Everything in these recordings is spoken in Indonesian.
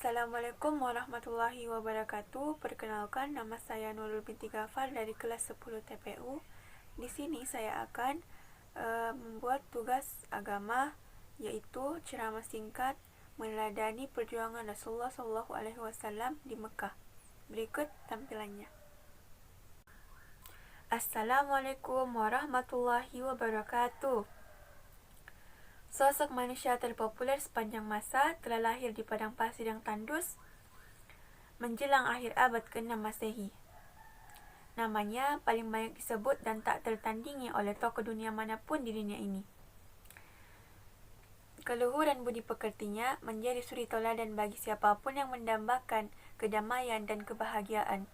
Assalamualaikum warahmatullahi wabarakatuh. Perkenalkan, nama saya Nurul binti Ghafar dari kelas 10 TPU. Di sini saya akan membuat tugas agama, yaitu ceramah singkat meneladani perjuangan Rasulullah SAW di Mekah. Berikut tampilannya. Assalamualaikum warahmatullahi wabarakatuh. Sosok manusia terpopuler sepanjang masa telah lahir di padang pasir yang tandus menjelang akhir abad ke-6 Masehi. Namanya paling banyak disebut dan tak tertandingi oleh tokoh dunia manapun di dunia ini. Keluhuran budi pekertinya menjadi suri toladan bagi siapapun yang mendambakan kedamaian dan kebahagiaan.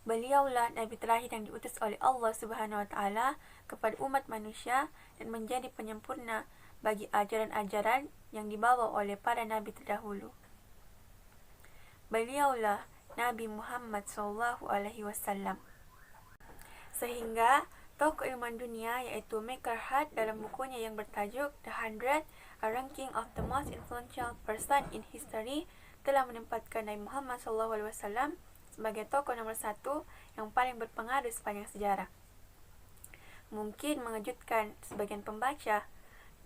Beliaulah Nabi terakhir yang diutus oleh Allah Subhanahu wa Ta'ala kepada umat manusia dan menjadi penyempurna bagi ajaran-ajaran yang dibawa oleh para Nabi terdahulu. Beliaulah Nabi Muhammad SAW. Sehingga tokoh ilmuwan dunia yaitu McGrath dalam bukunya yang bertajuk The 100, A Ranking of the Most Influential Person in History telah menempatkan Nabi Muhammad SAW sebagai tokoh nomor 1 yang paling berpengaruh sepanjang sejarah. Mungkin mengejutkan sebagian pembaca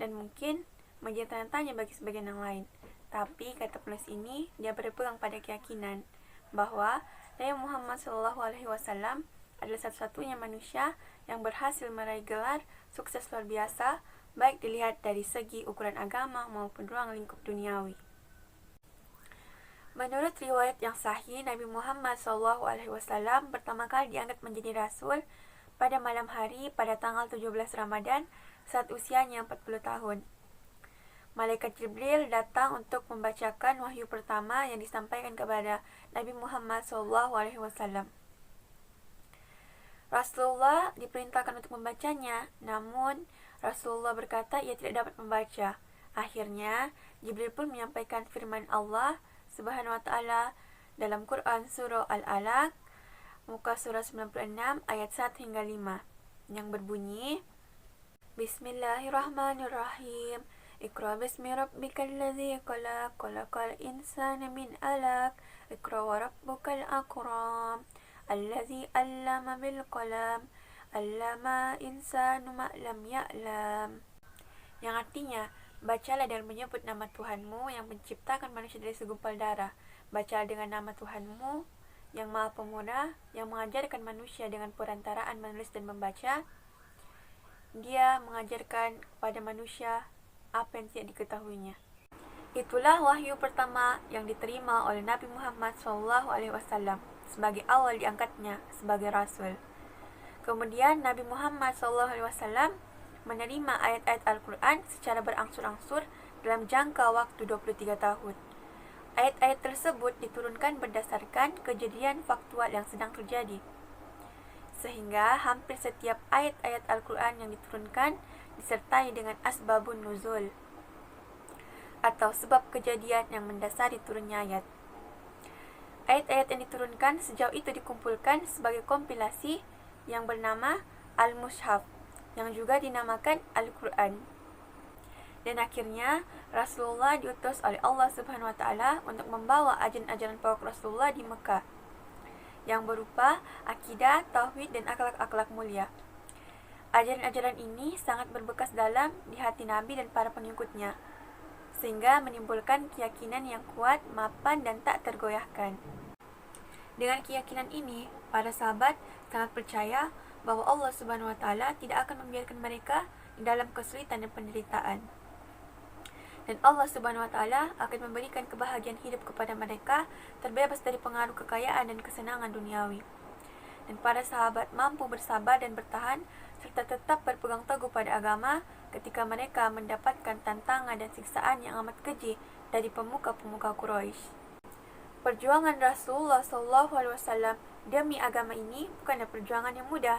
dan mungkin menjadi tanda tanya bagi sebagian yang lain. Tapi kata penulis ini, dia berpegang pada keyakinan bahwa Nabi Muhammad SAW adalah satu-satunya manusia yang berhasil meraih gelar sukses luar biasa, baik dilihat dari segi ukuran agama maupun ruang lingkup duniawi. Menurut riwayat yang sahih, Nabi Muhammad SAW pertama kali diangkat menjadi Rasul pada malam hari pada tanggal 17 Ramadan saat usianya 40 tahun. Malaikat Jibril datang untuk membacakan wahyu pertama yang disampaikan kepada Nabi Muhammad SAW. Rasulullah diperintahkan untuk membacanya, namun Rasulullah berkata ia tidak dapat membaca. Akhirnya, Jibril pun menyampaikan firman Allah Subhanahu wa Ta'ala dalam Quran Surah Al-Alaq muka surah 96 ayat 1 hingga 5 yang berbunyi, Bismillahirrahmanirrahim. Iqra bismi rabbikal ladzi khalaq, khalaqal insana min 'alaq, Iqra wa rabbukal akram, alladzi 'allama bil qalam, 'allama insanu ma lam ya'lam. Yang artinya, bacalah dengan menyebut nama Tuhanmu yang menciptakan manusia dari segumpal darah. Bacalah dengan nama Tuhanmu yang maha pemurah, yang mengajarkan manusia dengan perantaraan menulis dan membaca. Dia mengajarkan kepada manusia apa yang tidak diketahuinya. Itulah wahyu pertama yang diterima oleh Nabi Muhammad SAW sebagai awal diangkatnya sebagai Rasul. Kemudian Nabi Muhammad SAW menerima ayat-ayat Al-Quran secara berangsur-angsur dalam jangka waktu 23 tahun. Ayat-ayat tersebut diturunkan berdasarkan kejadian faktual yang sedang terjadi. Sehingga hampir setiap ayat-ayat Al-Quran yang diturunkan disertai dengan asbabun nuzul atau sebab kejadian yang mendasari turunnya ayat. Ayat-ayat yang diturunkan sejauh itu dikumpulkan sebagai kompilasi yang bernama Al-Mushaf, yang juga dinamakan Al-Quran. Dan akhirnya Rasulullah diutus oleh Allah Subhanahu wa Ta'ala untuk membawa ajaran-ajaran pokok Rasulullah di Mekah yang berupa akidah, tauhid, dan akhlak-akhlak mulia. Ajaran-ajaran ini sangat berbekas dalam di hati Nabi dan para pengikutnya, sehingga menimbulkan keyakinan yang kuat, mapan, dan tak tergoyahkan. Dengan keyakinan ini, para sahabat sangat percaya bahwa Allah Subhanahu wa Ta'ala tidak akan membiarkan mereka di dalam kesulitan dan penderitaan. Dan Allah Subhanahu wa Ta'ala akan memberikan kebahagiaan hidup kepada mereka, terbebas dari pengaruh kekayaan dan kesenangan duniawi. Dan para sahabat mampu bersabar dan bertahan serta tetap berpegang teguh pada agama ketika mereka mendapatkan tantangan dan siksaan yang amat keji dari pemuka-pemuka Quraisy. Perjuangan Rasulullah SAW demi agama ini bukanlah perjuangan yang mudah.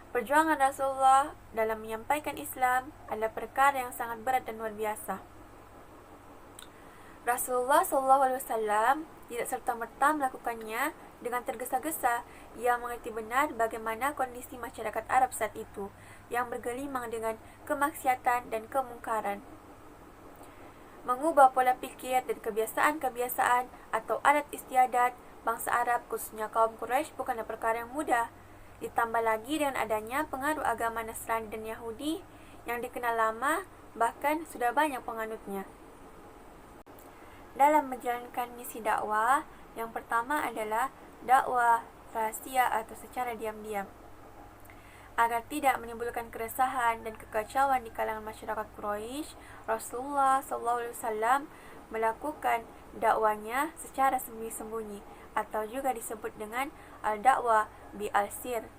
Perjuangan Rasulullah dalam menyampaikan Islam adalah perkara yang sangat berat dan luar biasa. Rasulullah SAW tidak serta-merta melakukannya dengan tergesa-gesa. Ia mengerti benar bagaimana kondisi masyarakat Arab saat itu yang bergelimang dengan kemaksiatan dan kemungkaran. mengubah pola pikir dan kebiasaan-kebiasaan atau adat istiadat bangsa Arab khususnya kaum Quraisy bukanlah perkara yang mudah. Ditambah lagi dengan adanya pengaruh agama Nasrani dan Yahudi yang dikenal lama, bahkan sudah banyak penganutnya. Dalam menjalankan misi dakwah, yang pertama adalah dakwah rahasia atau secara diam-diam. Agar tidak menimbulkan keresahan dan kekacauan di kalangan masyarakat Quraisy, Rasulullah SAW melakukan dakwanya secara sembunyi-sembunyi atau juga disebut dengan al-dakwah bi al-sir.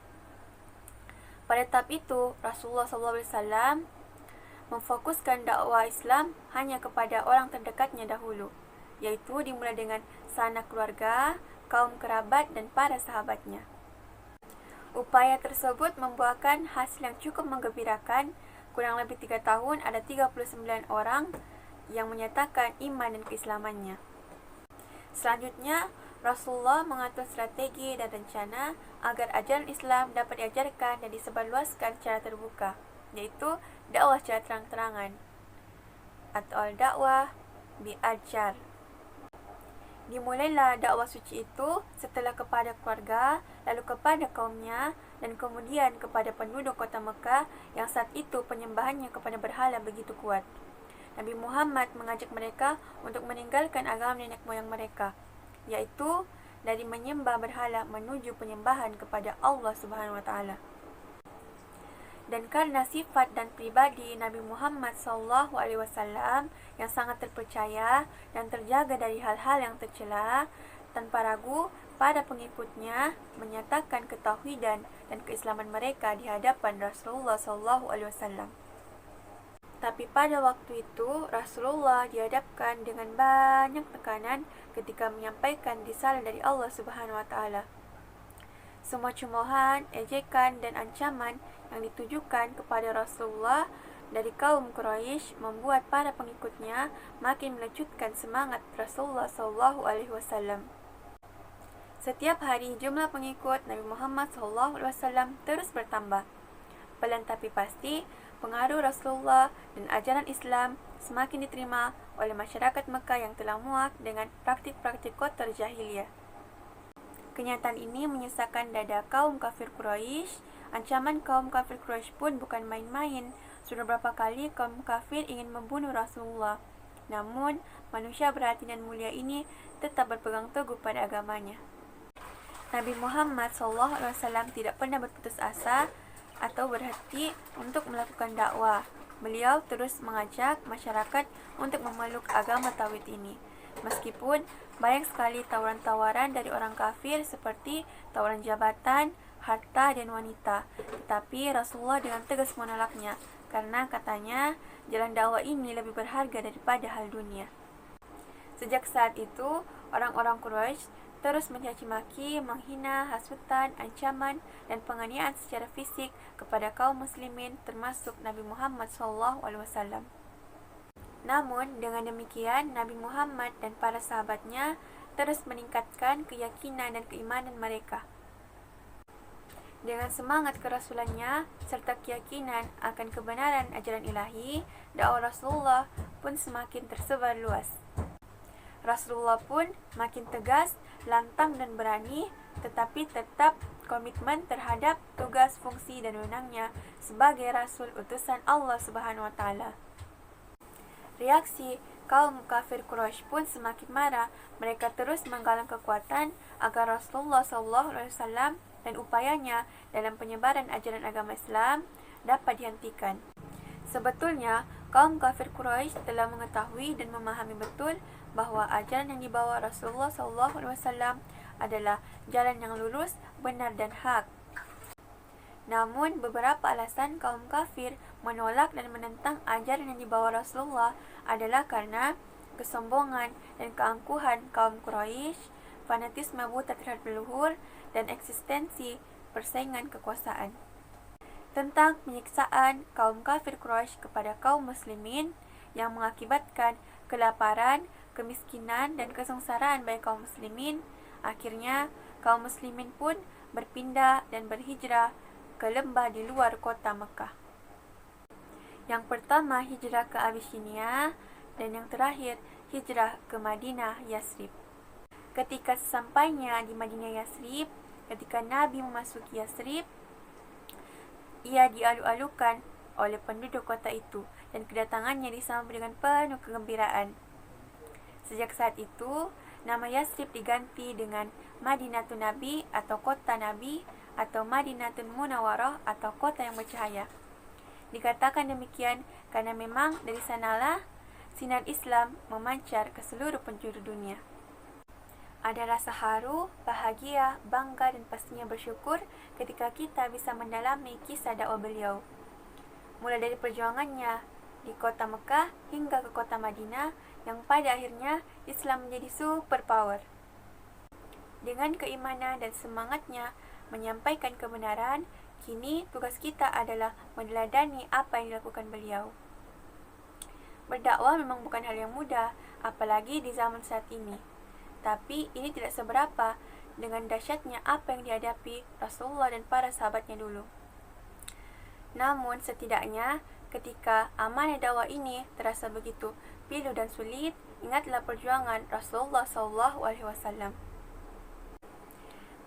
Pada tahap itu, Rasulullah SAW memfokuskan dakwah Islam hanya kepada orang terdekatnya dahulu, yaitu dimulai dengan sanak keluarga, kaum kerabat dan para sahabatnya. Upaya tersebut membuahkan hasil yang cukup menggembirakan. Kurang lebih 3 tahun ada 39 orang yang menyatakan iman dan keislamannya. Selanjutnya, Rasulullah mengatur strategi dan rencana agar ajaran Islam dapat diajarkan dan disebarluaskan secara terbuka, yaitu dakwah secara terang-terangan atau dakwah bi-ajar. Dimulailah dakwah suci itu setelah kepada keluarga, lalu kepada kaumnya, dan kemudian kepada penduduk kota Mekah yang saat itu penyembahannya kepada berhala begitu kuat. Nabi Muhammad mengajak mereka untuk meninggalkan agama nenek moyang mereka, yaitu dari menyembah berhala menuju penyembahan kepada Allah Subhanahu wa taala. Dan karena sifat dan pribadi Nabi Muhammad SAW yang sangat terpercaya dan terjaga dari hal-hal yang tercela, tanpa ragu para pengikutnya menyatakan ketauhidan dan keislaman mereka di hadapan Rasulullah SAW. Tapi pada waktu itu Rasulullah dihadapkan dengan banyak tekanan ketika menyampaikan risalah dari Allah Subhanahu wa taala. Semua cemoohan, ejekan dan ancaman yang ditujukan kepada Rasulullah dari kaum Quraisy membuat para pengikutnya makin melecutkan semangat Rasulullah SAW. Setiap hari jumlah pengikut Nabi Muhammad SAW terus bertambah. Pelan tapi pasti, pengaruh Rasulullah dan ajaran Islam semakin diterima oleh masyarakat Mekah yang telah muak dengan praktik-praktik kotor jahiliyah. Kenyataan ini menyesakkan dada kaum kafir Quraisy. Ancaman kaum kafir Quraisy pun bukan main-main. Sudah berapa kali kaum kafir ingin membunuh Rasulullah. Namun, manusia berhati dan mulia ini tetap berpegang teguh pada agamanya. Nabi Muhammad SAW tidak pernah berputus asa atau berhenti untuk melakukan dakwah. Beliau terus mengajak masyarakat untuk memeluk agama tauhid ini. Meskipun banyak sekali tawaran-tawaran dari orang kafir seperti tawaran jabatan, harta dan wanita, tetapi Rasulullah dengan tegas menolaknya karena katanya jalan dakwah ini lebih berharga daripada hal dunia. Sejak saat itu, orang-orang Quraisy terus mencaci maki, menghina, hasutan, ancaman dan penganiayaan secara fisik kepada kaum muslimin termasuk Nabi Muhammad SAW. Namun, dengan demikian, Nabi Muhammad dan para sahabatnya terus meningkatkan keyakinan dan keimanan mereka. Dengan semangat kerasulannya serta keyakinan akan kebenaran ajaran ilahi, dakwah Rasulullah pun semakin tersebar luas. Rasulullah pun makin tegas, lantang dan berani, tetapi tetap komitmen terhadap tugas, fungsi dan wewenangnya sebagai Rasul utusan Allah Subhanahu wa taala. Reaksi kaum kafir Quraisy pun semakin marah. Mereka terus menggalang kekuatan agar Rasulullah SAW dan upayanya dalam penyebaran ajaran agama Islam dapat dihentikan. Sebetulnya, kaum kafir Quraisy telah mengetahui dan memahami betul bahawa ajaran yang dibawa Rasulullah SAW adalah jalan yang lurus, benar dan hak. Namun, beberapa alasan kaum kafir menolak dan menentang ajaran yang dibawa Rasulullah adalah karena kesombongan dan keangkuhan kaum Quraisy, fanatisme buta terhadap leluhur, dan eksistensi persaingan kekuasaan. Tentang penyiksaan kaum kafir Quraisy kepada kaum muslimin yang mengakibatkan kelaparan, kemiskinan, dan kesengsaraan bagi kaum muslimin, akhirnya kaum muslimin pun berpindah dan berhijrah ke lembah di luar kota Mekah. Yang pertama hijrah ke Abyssinia, Dan yang terakhir, hijrah ke Madinah Yasrib. Ketika sesampainya di Madinah Yasrib, ketika Nabi memasuki Yasrib, ia dialu-alukan oleh penduduk kota itu dan kedatangannya disambut dengan penuh kegembiraan. Sejak saat itu, nama Yasrib diganti dengan Madinatun Nabi atau kota Nabi atau Madinatun Munawwarah atau kota yang bercahaya. Dikatakan demikian karena memang dari sanalah sinar Islam memancar ke seluruh penjuru dunia. Ada rasa haru, bahagia, bangga dan pastinya bersyukur ketika kita bisa mendalami kisah dakwah beliau. Mulai dari perjuangannya di kota Mekah hingga ke kota Madinah yang pada akhirnya Islam menjadi super power. Dengan keimanan dan semangatnya menyampaikan kebenaran, kini tugas kita adalah meneladani apa yang dilakukan beliau. Berdakwah memang bukan hal yang mudah, apalagi di zaman saat ini. Tapi ini tidak seberapa dengan dahsyatnya apa yang dihadapi Rasulullah dan para sahabatnya dulu. Namun setidaknya ketika amanah dakwah ini terasa begitu pilu dan sulit, ingatlah perjuangan Rasulullah SAW.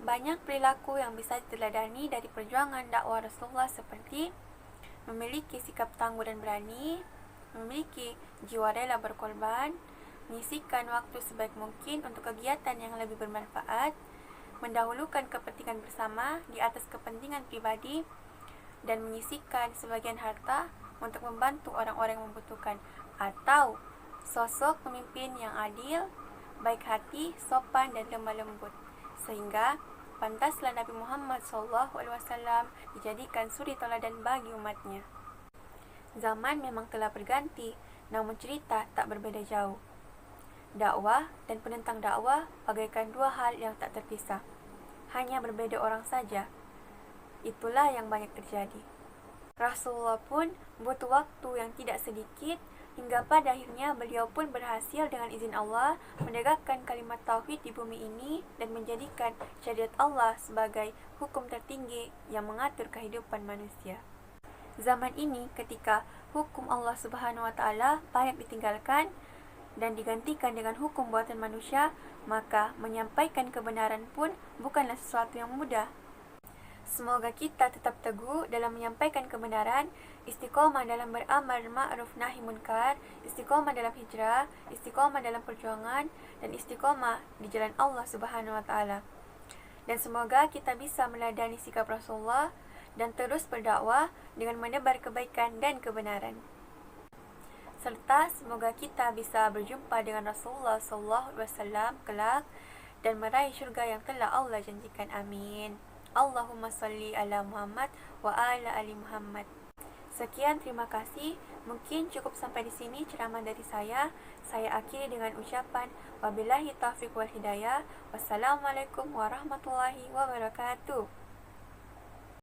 Banyak perilaku yang bisa diteladani dari perjuangan dakwah Rasulullah seperti memiliki sikap tangguh dan berani, memiliki jiwa rela berkorban, menyisihkan waktu sebaik mungkin untuk kegiatan yang lebih bermanfaat, mendahulukan kepentingan bersama di atas kepentingan pribadi, dan menyisihkan sebagian harta untuk membantu orang-orang yang membutuhkan, atau sosok pemimpin yang adil, baik hati, sopan, dan lemah lembut, sehingga pantaslah Nabi Muhammad SAW dijadikan suri teladan bagi umatnya. Zaman memang telah berganti, namun cerita tak berbeda jauh. Dakwah dan penentang dakwah bagaikan dua hal yang tak terpisah, hanya berbeda orang saja. Itulah yang banyak terjadi. Rasulullah pun butuh waktu yang tidak sedikit hingga pada akhirnya beliau pun berhasil dengan izin Allah menegakkan kalimat tauhid di bumi ini dan menjadikan syariat Allah sebagai hukum tertinggi yang mengatur kehidupan manusia. Zaman ini ketika hukum Allah Subhanahu wa taala banyak ditinggalkan dan digantikan dengan hukum buatan manusia, maka menyampaikan kebenaran pun bukanlah sesuatu yang mudah. Semoga kita tetap teguh dalam menyampaikan kebenaran, istiqomah dalam beramal ma'ruf nahi munkar, istiqomah dalam hijrah, istiqomah dalam perjuangan, dan istiqomah di jalan Allah Subhanahu wa taala. Dan semoga kita bisa meneladani sikap Rasulullah dan terus berdakwah dengan menebar kebaikan dan kebenaran. Serta semoga kita bisa berjumpa dengan Rasulullah SAW kelak dan meraih syurga yang telah Allah janjikan. Amin. Allahumma salli ala Muhammad wa ala ali Muhammad. Sekian, terima kasih. Mungkin cukup sampai di sini ceramah dari saya. Saya akhiri dengan ucapan wabillahi taufiq wal hidayah. Wassalamualaikum warahmatullahi wabarakatuh.